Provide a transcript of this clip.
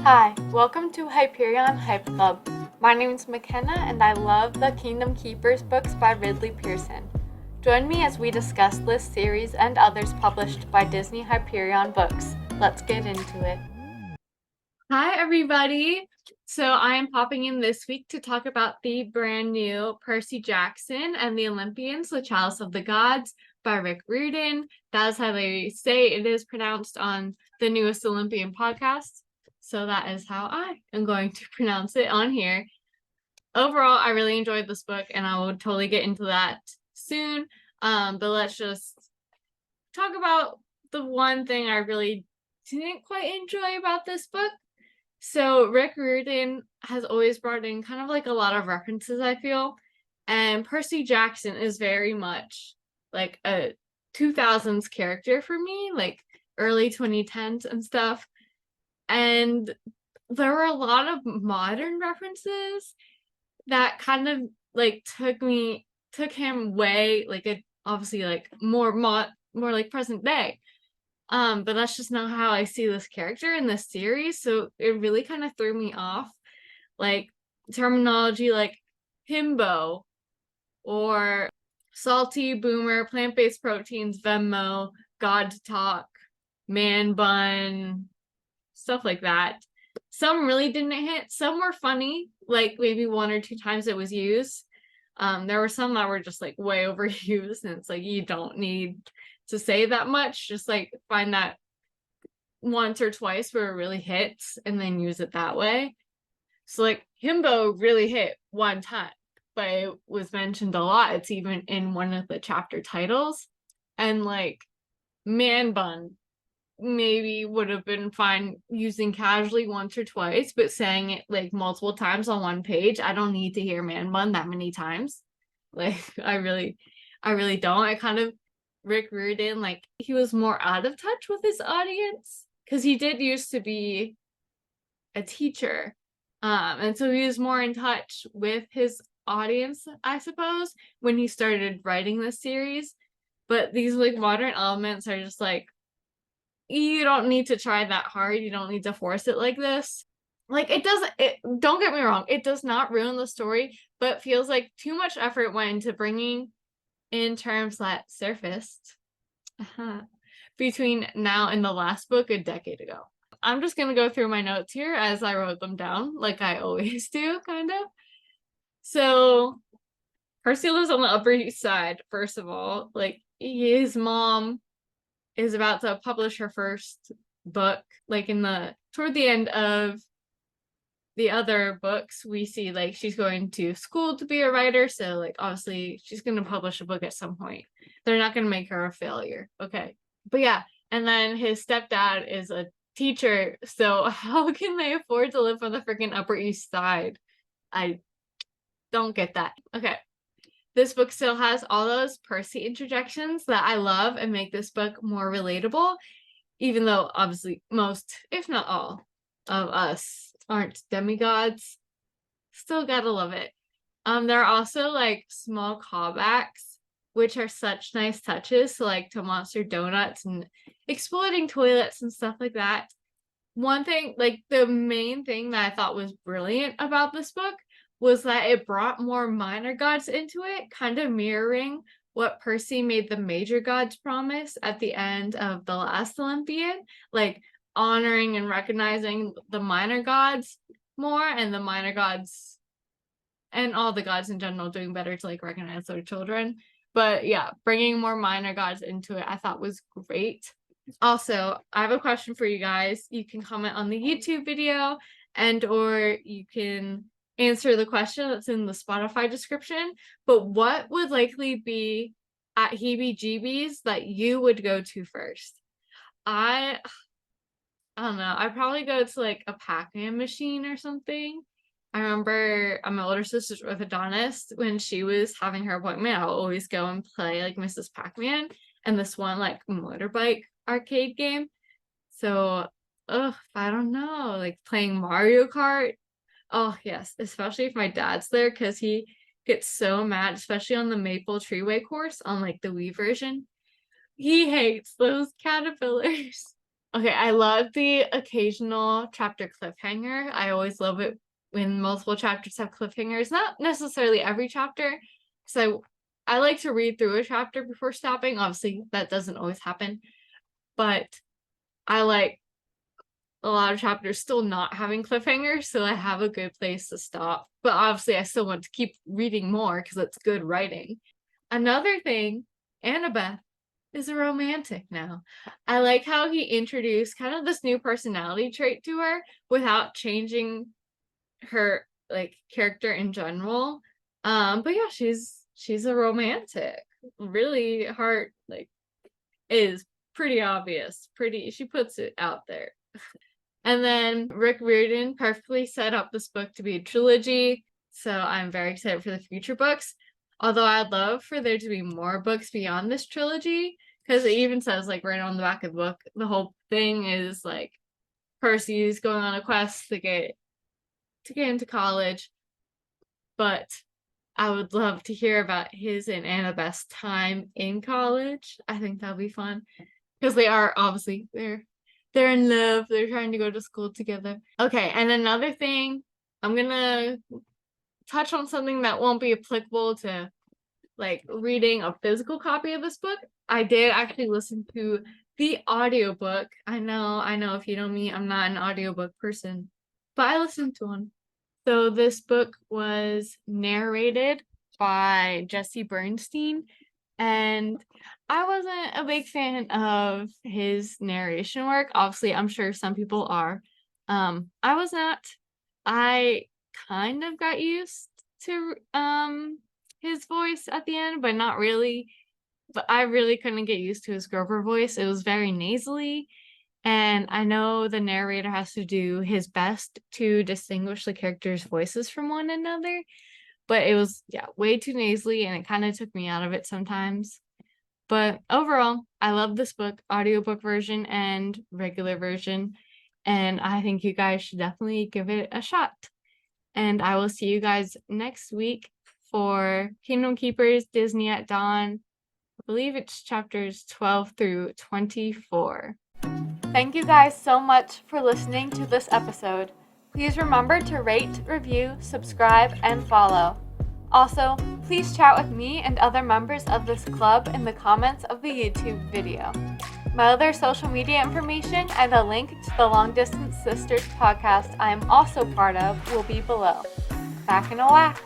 Hi, welcome to Hyperion Hype Club. My name is McKenna and I love the Kingdom Keepers books by Ridley Pearson. Join me as we discuss this series and others published by Disney-Hyperion Books. Let's get into it. Hi everybody! So I am popping in this week to talk about the brand new Percy Jackson and the Olympians, the Chalice of the Gods by Rick Riordan. That is how they say it is pronounced on the newest Olympian podcast. So that is how I am going to pronounce it on here. Overall, I really enjoyed this book and I will totally get into that soon. But let's just talk about the one thing I really didn't quite enjoy about this book. So Rick Riordan has always brought in kind of like a lot of references, I feel. And Percy Jackson is very much like a 2000s character for me, like early 2010s and stuff. And there were a lot of modern references that kind of like took him way like a obviously like more like present day. But that's just not how I see this character in this series, so it really kind of threw me off. Like terminology like himbo or salty boomer, plant-based proteins, Venmo, God talk, man bun, stuff like that. Some really didn't hit. Some were funny, like maybe one or two times it was used. There were some that were just like way overused, and it's like you don't need to say that much. Just like find that once or twice where it really hits and then use it that way. So like himbo really hit one time, but it was mentioned a lot. It's even in one of the chapter titles. And like man bun maybe would have been fine using casually once or twice, but saying it like multiple times on one page, I don't need to hear man bun that many times. Like I really don't. I kind of Rick Riordan, like he was more out of touch with his audience because he did used to be a teacher. And so he was more in touch with his audience, I suppose, when he started writing this series. But these like modern elements are just like you don't need to try that hard. You don't need to force it like this. Like don't get me wrong, it does not ruin the story, but feels like too much effort went into bringing in terms that surfaced between now and the last book a decade ago. I'm just going to go through my notes here as I wrote them down, like I always do, kind of. So Percy lives on the Upper East Side, first of all. Like his mom is about to publish her first book, like toward the end of the other books we see like she's going to school to be a writer, so like obviously she's going to publish a book at some point. They're not going to make her a failure, okay? But yeah, and then his stepdad is a teacher, so how can they afford to live on the freaking Upper East Side? I don't get that. Okay, this book still has all those Percy interjections that I love and make this book more relatable, even though obviously most, if not all, of us aren't demigods. Still gotta love it. There are also like small callbacks, which are such nice touches, so like to Monster Donuts and exploding toilets and stuff like that. One thing, like the main thing that I thought was brilliant about this book was that it brought more minor gods into it, kind of mirroring what Percy made the major gods promise at the end of the last Olympian, like honoring and recognizing the minor gods more, and the minor gods and all the gods in general doing better to like recognize their children. But yeah, bringing more minor gods into it I thought was great. Also, I have a question for you guys. You can comment on the YouTube video and or you can answer the question that's in the Spotify description. But what would likely be at heebie-jeebies that you would go to first? I don't know. I'd probably go to like a Pac-Man machine or something. I remember my older sister's orthodontist, when she was having her appointment, I'll always go and play like Mrs. Pac-Man and this one like motorbike arcade game. So, I don't know, like playing Mario Kart. Oh yes, especially if my dad's there because he gets so mad, especially on the Maple Treeway course on like the Wii version. He hates those caterpillars. Okay, I love the occasional chapter cliffhanger. I always love it when multiple chapters have cliffhangers. Not necessarily every chapter, because I like to read through a chapter before stopping. Obviously, that doesn't always happen, but I like a lot of chapters still not having cliffhangers, so I have a good place to stop. But obviously, I still want to keep reading more because it's good writing. Another thing, Annabeth is a romantic now. I like how he introduced kind of this new personality trait to her without changing her like character in general. But yeah, she's a romantic. Really heart like is pretty obvious. She puts it out there. And then Rick Riordan perfectly set up this book to be a trilogy. So I'm very excited for the future books. Although I'd love for there to be more books beyond this trilogy. Because it even says like right on the back of the book, the whole thing is like Percy's going on a quest to get into college. But I would love to hear about his and Annabeth's time in college. I think that'll be fun. Because they are obviously they're in love. They're trying to go to school together. Okay, and another thing, I'm gonna touch on something that won't be applicable to like reading a physical copy of this book. I did actually listen to the audiobook. I know if you know me, I'm not an audiobook person, but I listened to one. So this book was narrated by Jesse Bernstein, and I wasn't a big fan of his narration work. Obviously, I'm sure some people are. I was not. I kind of got used to his voice at the end, but not really. But I really couldn't get used to his Grover voice. It was very nasally, and I know the narrator has to do his best to distinguish the characters' voices from one another, but it was way too nasally, and it kind of took me out of it sometimes. But overall, I love this book, audiobook version and regular version, and I think you guys should definitely give it a shot. And I will see you guys next week for Kingdom Keepers Disney at Dawn. I believe it's chapters 12 through 24. Thank you guys so much for listening to this episode. Please remember to rate, review, subscribe, and follow. Also, please chat with me and other members of this club in the comments of the YouTube video. My other social media information and a link to the Long Distance Sisters podcast I am also part of will be below. Back in a whack!